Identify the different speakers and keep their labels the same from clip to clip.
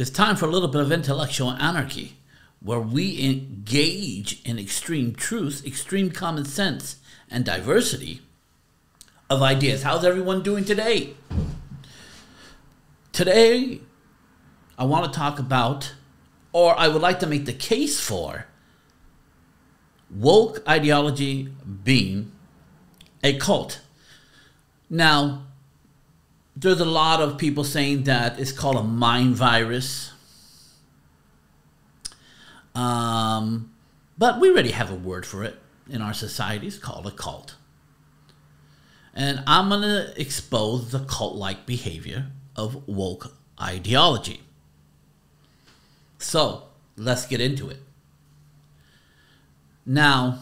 Speaker 1: It's time for a little bit of intellectual anarchy, where we engage in extreme truth, extreme common sense, and diversity of ideas. How's everyone doing today? Today, I want to talk about, or I would like to make the case for, woke ideology being a cult. Now, there's a lot of people saying that it's called a mind virus. But we already have a word for it in our society. It's called a cult. And I'm going to expose the cult-like behavior of woke ideology. So, let's get into it. Now,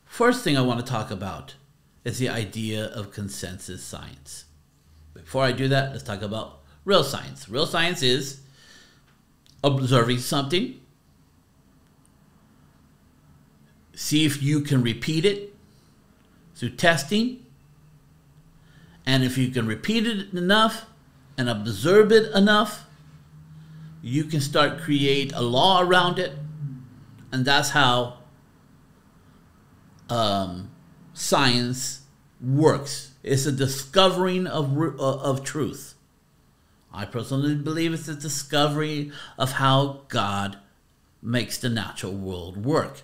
Speaker 1: first thing I want to talk about is the idea of consensus science. Before I do that, let's talk about real science. Real science is observing something, see if you can repeat it through testing, and if you can repeat it enough and observe it enough, you can start create a law around it, and that's how science works. It's a discovering of truth. I personally believe it's a discovery of how God makes the natural world work.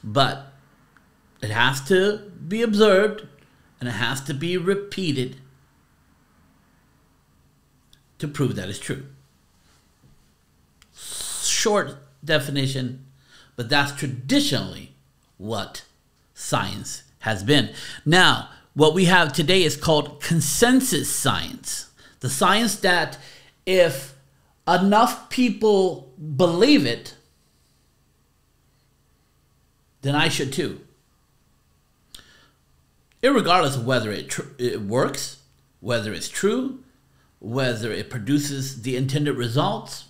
Speaker 1: But it has to be observed and it has to be repeated to prove that it's true. Short definition, but that's traditionally what science has been. Now, what we have today is called consensus science. The science that if enough people believe it, then I should too. Irregardless of whether it works, whether it's true, whether it produces the intended results,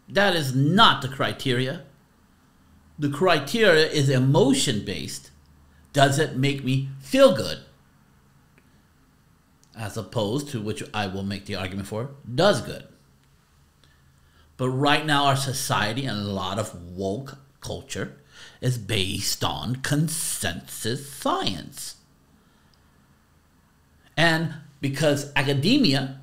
Speaker 1: that is not the criteria. The criteria is emotion-based. Does it make me feel good? As opposed to, which I will make the argument for, does good. But right now our society and a lot of woke culture is based on consensus science. And because academia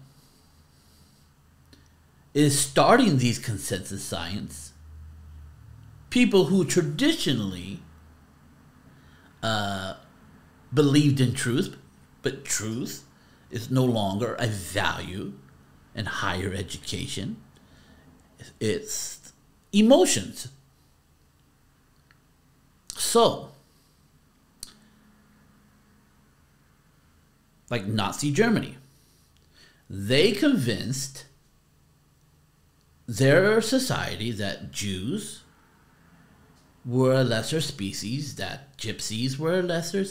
Speaker 1: is starting these consensus science, people who traditionally believed in truth, but truth is no longer a value in higher education. It's emotions. So, like Nazi Germany, they convinced their society that Jews were a lesser species, that gypsies were a lesser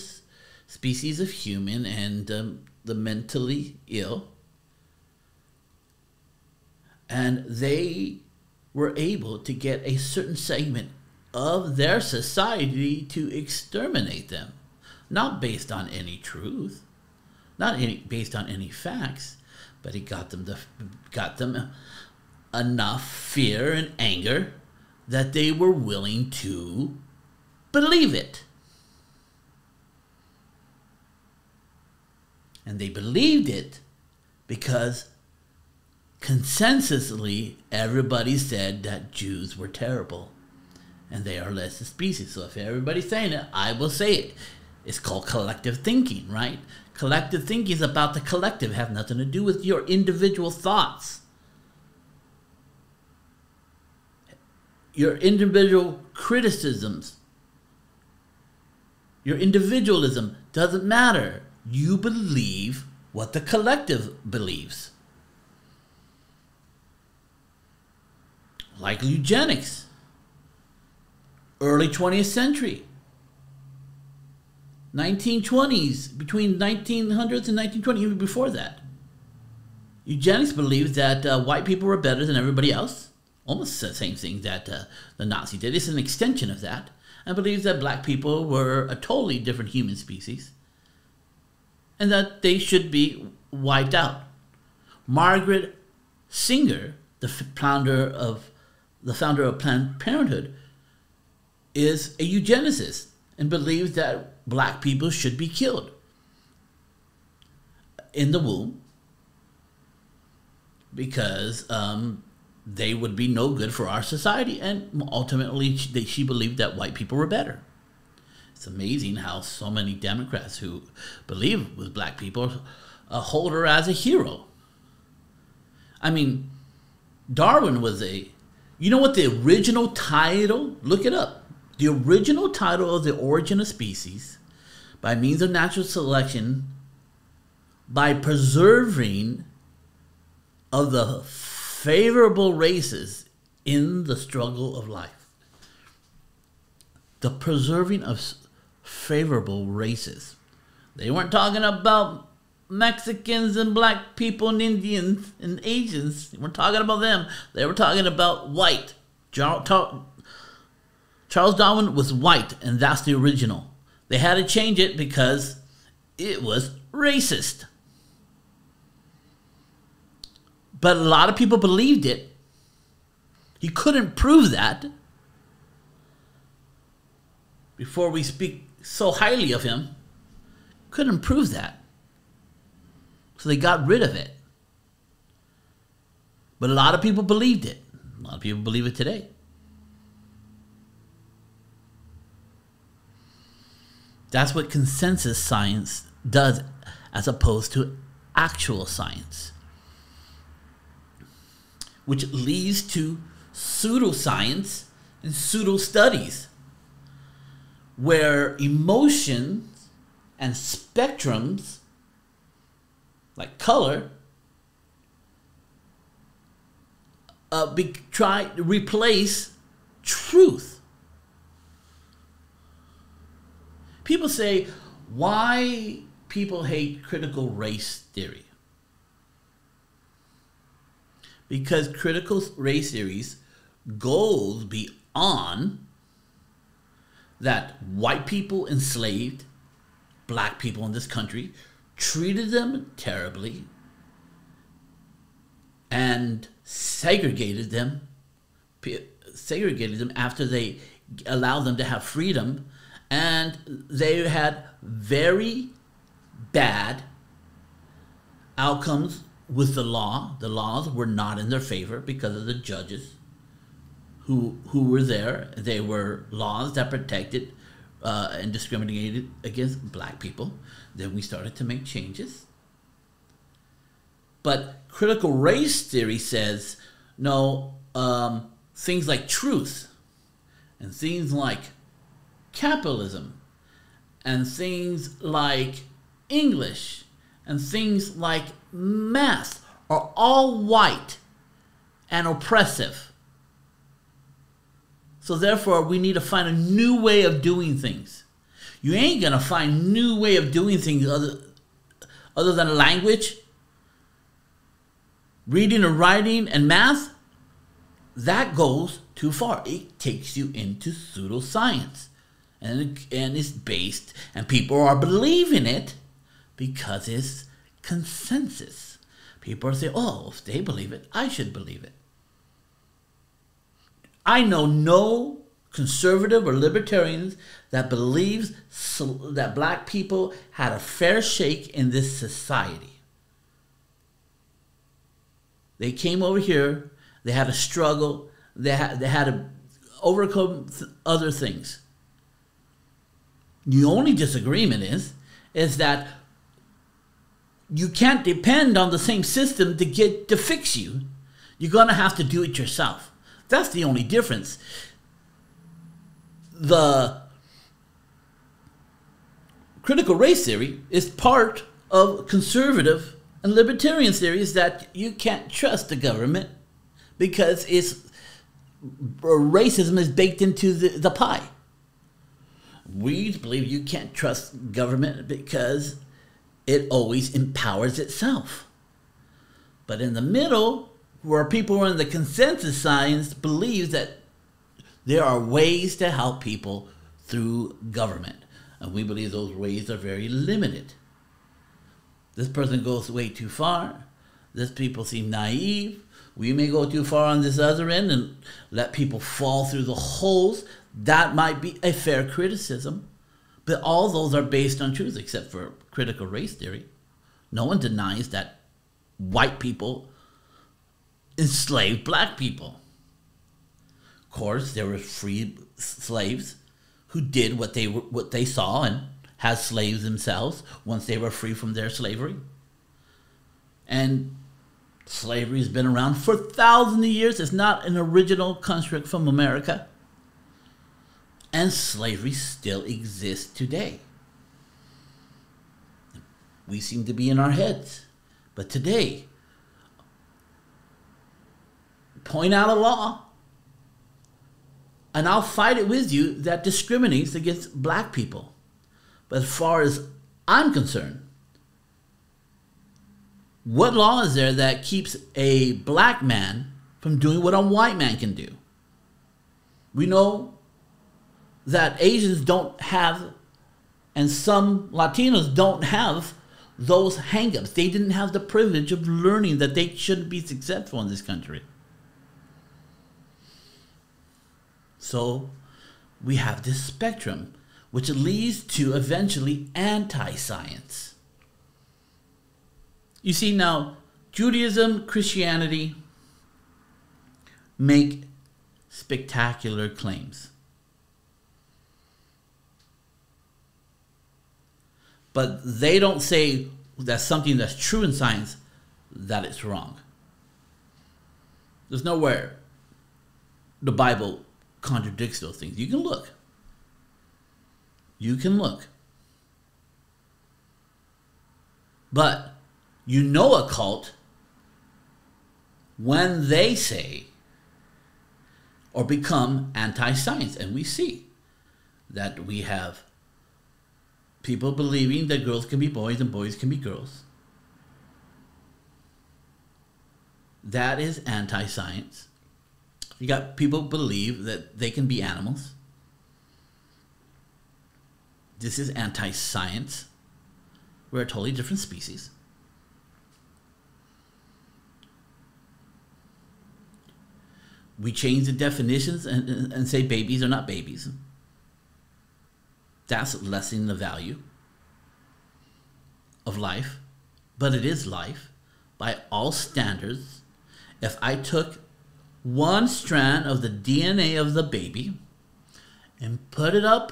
Speaker 1: species of human, and the mentally ill. And they were able to get a certain segment of their society to exterminate them. Not based on any truth, not based on any facts, but it got them enough fear and anger that they were willing to believe it. And they believed it because consensusly everybody said that Jews were terrible and they are less a species. So if everybody's saying it, I will say it. It's called collective thinking, right? Collective thinking is about the collective. It has nothing to do with your individual thoughts. Your individual criticisms, your individualism doesn't matter. You believe what the collective believes. Like eugenics, early 20th century, 1920s, between 1900s and 1920, even before that. Eugenics believed that white people were better than everybody else. Almost the same thing that the Nazis did. It's an extension of that. And believes that black people were a totally different human species. and that they should be wiped out. Margaret Sanger, the founder of Planned Parenthood, is a eugenicist and believes that black people should be killed in the womb because they would be no good for our society, and ultimately she believed that white people were better. It's amazing how so many Democrats who believe with black people hold her as a hero. I mean, Darwin was you know what the original title, look it up. The original title of The Origin of Species, by means of natural selection, by preserving of the favorable races in the struggle of life. The preserving of favorable races. They weren't talking about Mexicans and black people and Indians and Asians. They weren't talking about them. They were talking about white. Charles Darwin was white, and that's the original. They had to change it because it was racist. But a lot of people believed it. He couldn't prove that. Before we speak so highly of him, couldn't prove that. So they got rid of it. But a lot of people believed it. A lot of people believe it today. That's what consensus science does as opposed to actual science, which leads to pseudoscience and pseudo studies, where emotions and spectrums like color try to replace truth. People say, why people hate critical race theory? Because critical race theories goes beyond that white people enslaved black people in this country, treated them terribly, and segregated them after they allowed them to have freedom. And they had very bad outcomes with the law. The laws were not in their favor because of the judges who were there. They were laws that protected and discriminated against black people. Then we started to make changes. But critical race theory says, no, things like truth and things like capitalism and things like English and things like math are all white and oppressive. So therefore, we need to find a new way of doing things. You ain't gonna find a new way of doing things other than language, reading and writing, and math. That goes too far. It takes you into pseudoscience. And it's based, and people are believing it because it's consensus. People are saying, oh, if they believe it, I should believe it. I know no conservative or libertarians that believes that black people had a fair shake in this society. They came over here, they had a struggle, they had to overcome other things. The only disagreement is that you can't depend on the same system to fix you. You're going to have to do it yourself. That's the only difference. The critical race theory is part of conservative and libertarian theories that you can't trust the government because racism is baked into the pie. We believe you can't trust government because it always empowers itself. But in the middle, where people in the consensus science believe that there are ways to help people through government. And we believe those ways are very limited. This person goes way too far. This people seem naive. We may go too far on this other end and let people fall through the holes. That might be a fair criticism. But all those are based on truth, except for critical race theory. No one denies that white people enslaved black people. Of course, there were free slaves who did what they saw and had slaves themselves once they were free from their slavery. And slavery has been around for thousands of years. It's not an original construct from America. And slavery still exists today. We seem to be in our heads. But today, point out a law, and I'll fight it with you, that discriminates against black people. But as far as I'm concerned, what law is there that keeps a black man from doing what a white man can do? We know that Asians don't have, and some Latinos don't have, those hang-ups. They didn't have the privilege of learning that they shouldn't be successful in this country. So we have this spectrum, which leads to eventually anti-science. You see, now, Judaism, Christianity make spectacular claims. But they don't say that something that's true in science, that it's wrong. There's nowhere the Bible contradicts those things. You can look. You can look. But you know a cult when they say or become anti-science. And we see that we have people believing that girls can be boys and boys can be girls. That is anti-science. You got people believe that they can be animals. This is anti-science. We're a totally different species. We change the definitions and say babies are not babies. That's lessening the value of life. But it is life by all standards. If I took one strand of the DNA of the baby and put it on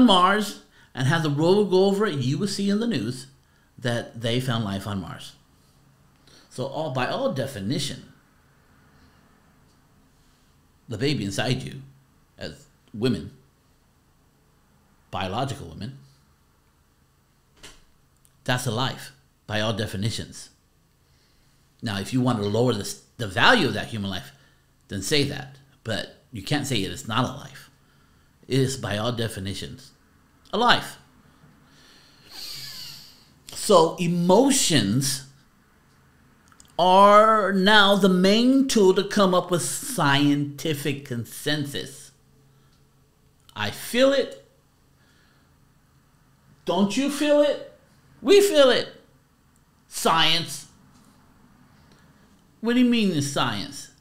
Speaker 1: Mars and have the rover go over it, you will see in the news that they found life on Mars. So by all definition, the baby inside you, as women, biological women, that's a life by all definitions. Now, if you want to lower the value of that human life, then say that. But you can't say it is not a life. It is by all definitions a life. So emotions are now the main tool to come up with scientific consensus. I feel it. Don't you feel it? We feel it. Science. What do you mean it's science?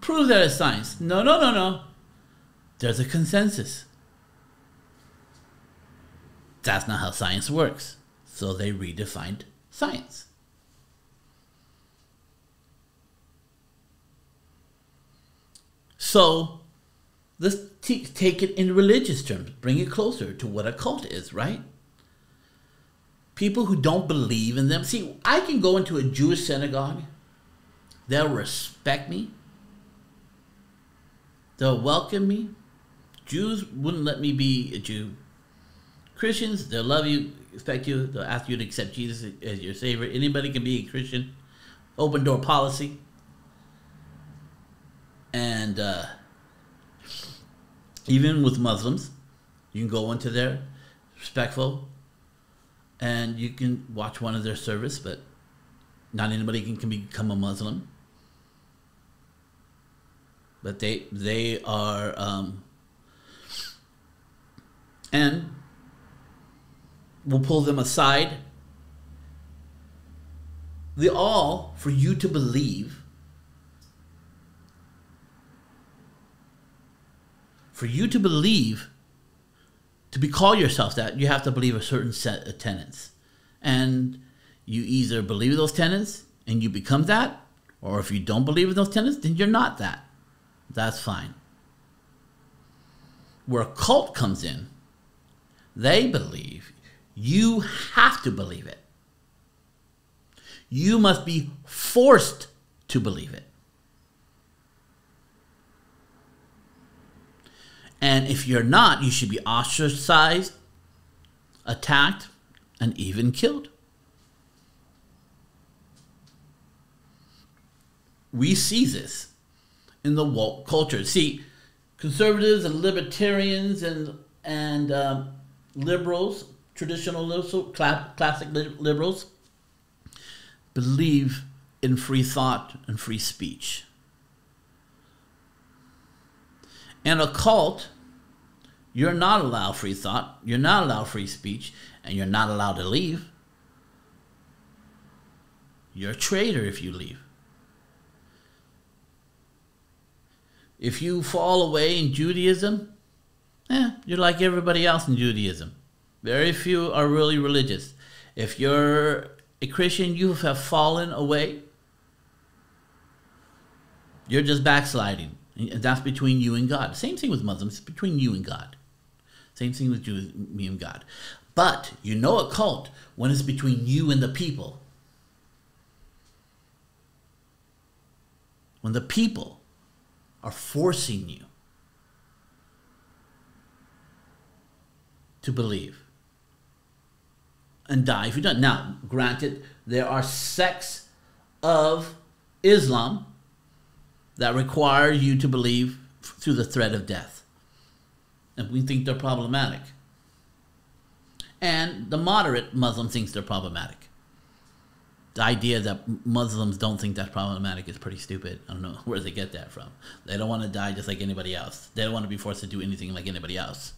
Speaker 1: Prove that it's science. No. There's a consensus. That's not how science works. So they redefined science. So let's take it in religious terms. Bring it closer to what a cult is, right? People who don't believe in them. See, I can go into a Jewish synagogue. They'll respect me. They'll welcome me. Jews wouldn't let me be a Jew. Christians, they'll love you, respect you. They'll ask you to accept Jesus as your Savior. Anybody can be a Christian. Open door policy. And even with Muslims, you can go into there, respectful, and you can watch one of their service, but not anybody can become a Muslim. But they are, and will pull them aside. They all for you to believe. For you to believe, to call yourself that, you have to believe a certain set of tenets. And you either believe those tenets and you become that, or if you don't believe in those tenets, then you're not that. That's fine. Where a cult comes in, they believe you have to believe it. You must be forced to believe it. And if you're not, you should be ostracized, attacked, and even killed. We see this in the woke culture. See, conservatives and libertarians and liberals, traditional liberals, classic liberals, believe in free thought and free speech. In a cult, you're not allowed free thought, you're not allowed free speech, and you're not allowed to leave. You're a traitor if you leave. If you fall away in Judaism, you're like everybody else in Judaism. Very few are really religious. If you're a Christian, you have fallen away. You're just backsliding. And that's between you and God. Same thing with Muslims. It's between you and God. Same thing with Jews, me and God. But you know a cult when it's between you and the people. When the people are forcing you to believe and die if you don't. Now, granted, there are sects of Islam that require you to believe through the threat of death. And we think they're problematic. And the moderate Muslim thinks they're problematic. The idea that Muslims don't think that's problematic is pretty stupid. I don't know where they get that from. They don't want to die just like anybody else. They don't want to be forced to do anything like anybody else.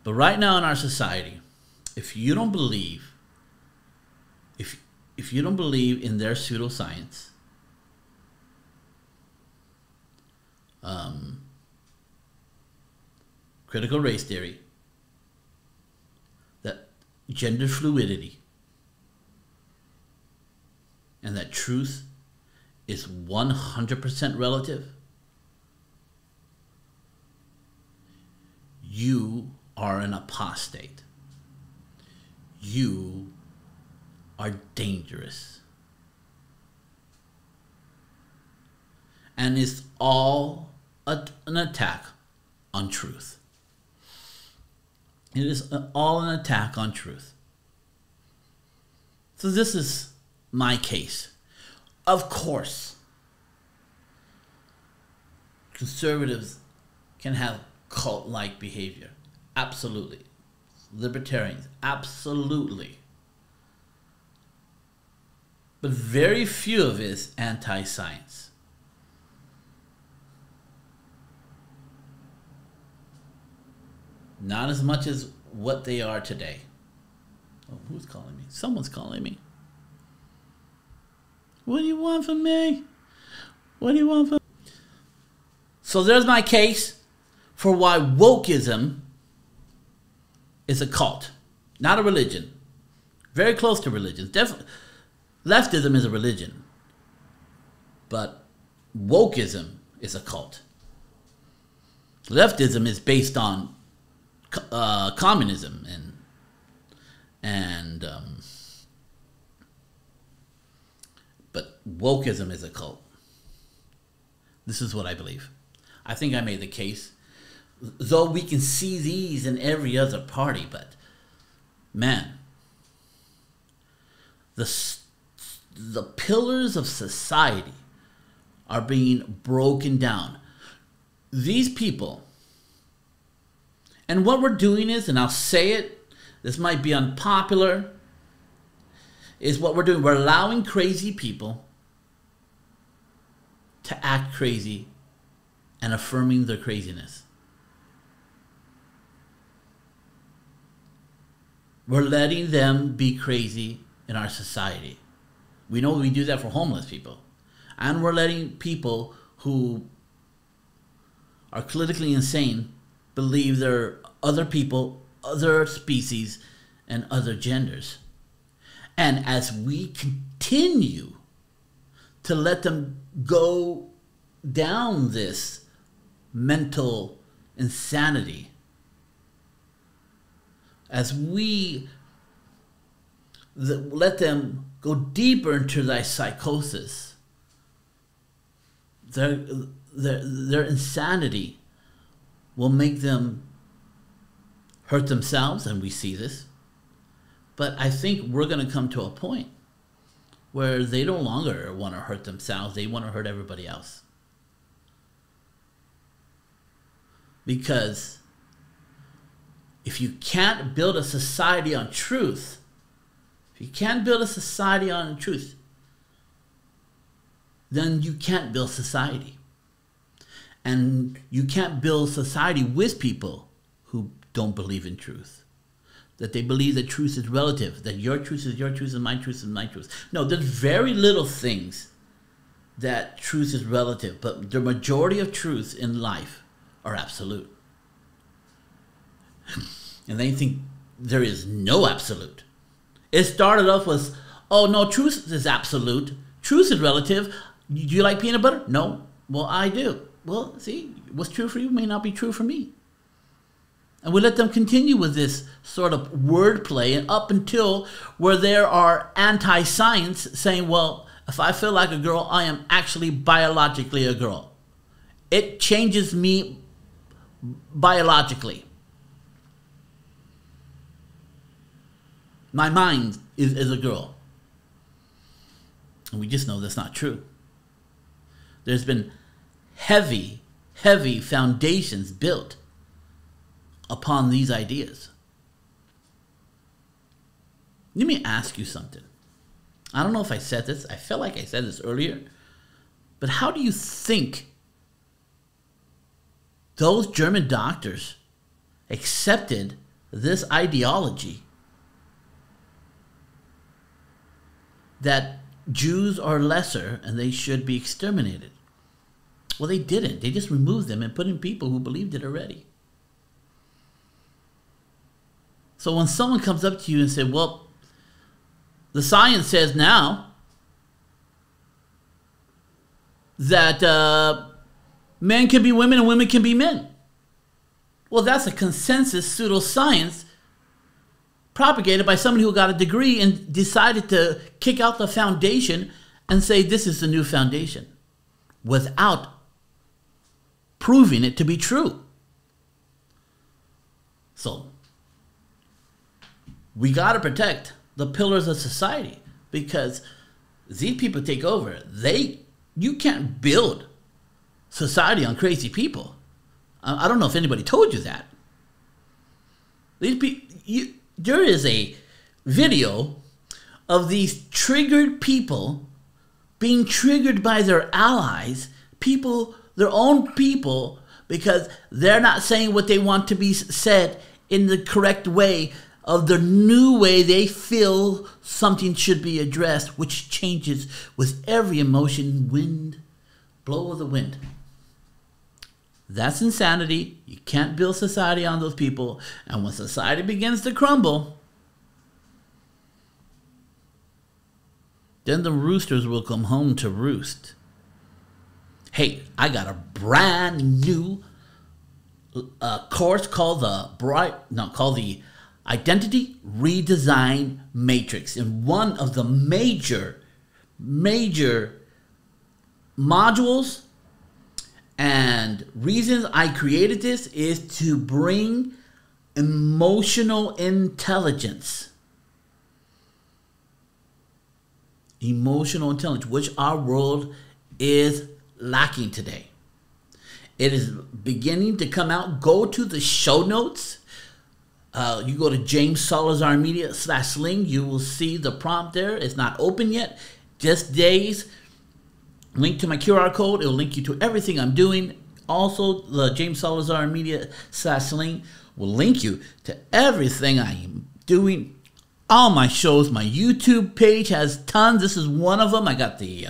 Speaker 1: But right now in our society, if you don't believe, if you don't believe in their pseudoscience, critical race theory, that gender fluidity, and that truth is 100% relative, you are an apostate. You are dangerous. And it's all an attack on truth. It is all an attack on truth. So this is my case. Of course, conservatives can have cult-like behavior. Absolutely. Libertarians, absolutely. But very few of it is anti-science. Not as much as what they are today. Oh, who's calling me? Someone's calling me. What do you want from me? What do you want from me? So there's my case for why wokeism is a cult, not a religion. Very close to religion. Leftism is a religion, but wokeism is a cult. Leftism is based on communism but wokeism is a cult. This is what I believe. I think I made the case. Though we can see these in every other party, but man, the pillars of society are being broken down. These people, and what we're doing is, and I'll say it, this might be unpopular, is what we're doing. We're allowing crazy people to act crazy and affirming their craziness. we're letting them be crazy in our society. We know we do that for homeless people. And we're letting people who are clinically insane believe they're other people, other species, and other genders. And as we continue to let them go down this mental insanity, as we let them go deeper into their psychosis, their insanity will make them hurt themselves, and we see this. But I think we're going to come to a point where they no longer want to hurt themselves. They want to hurt everybody else. Because if you can't build a society on truth, then you can't build society. And you can't build society with people who don't believe in truth. That they believe that truth is relative, that your truth is your truth and my truth is my truth. No, there's very little things that truth is relative, but the majority of truths in life are absolute. And they think there is no absolute. It started off with, oh no, truth is absolute. Truth is relative. Do you like peanut butter? No. Well, I do. Well, see, what's true for you may not be true for me. And we let them continue with this sort of wordplay, and up until where there are anti-science saying, well, if I feel like a girl, I am actually biologically a girl. It changes me biologically. My mind is a girl. And we just know that's not true. There's been heavy foundations built upon these ideas. Let me ask you something. I don't know if I said this. I felt like I said this earlier. But how do you think those German doctors accepted this ideology that Jews are lesser and they should be exterminated? Well, they didn't. They just removed them and put in people who believed it already. So when someone comes up to you and says, well, the science says now that men can be women and women can be men. Well, that's a consensus pseudoscience propagated by somebody who got a degree and decided to kick out the foundation and say this is the new foundation without proving it to be true. So we got to protect the pillars of society, because these people take over. You can't build society on crazy people. I don't know if anybody told you that. There is a video of these triggered people being triggered by their allies, people, their own people, because they're not saying what they want to be said in the correct way, of the new way they feel something should be addressed, which changes with every emotion, blow of the wind. That's insanity. You can't build society on those people. And when society begins to crumble, then the roosters will come home to roost. Hey, I got a brand new course called the Identity Redesign Matrix. And one of the major modules and reasons I created this is to bring emotional intelligence. Emotional intelligence, which our world is lacking today. It is beginning to come out. Go to the show notes. You go to James Salazar Media /SLING. You will see the prompt there. It's not open yet. Just days. Link to my QR code. It will link you to everything I'm doing. Also, the James Salazar Media /SLING will link you to everything I am doing all my shows. My YouTube page has tons. This is one of them. I got the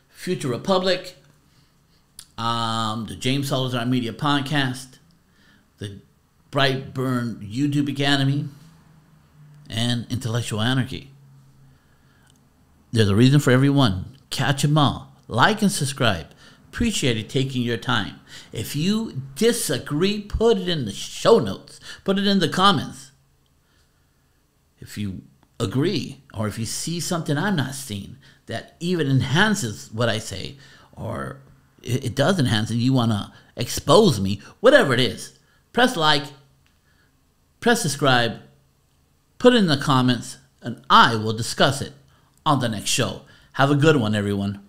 Speaker 1: Future Republic, the James Salazar Media Podcast, the Brightburn YouTube Academy, and Intellectual Anarchy. There's a reason for every one. Catch them all. Like and subscribe. Appreciate it taking your time. If you disagree, put it in the show notes. Put it in the comments. If you agree, or if you see something I'm not seeing that even enhances what I say, or it does enhance it, you want to expose me, whatever it is, press like, press subscribe, put it in the comments, and I will discuss it on the next show. Have a good one, everyone.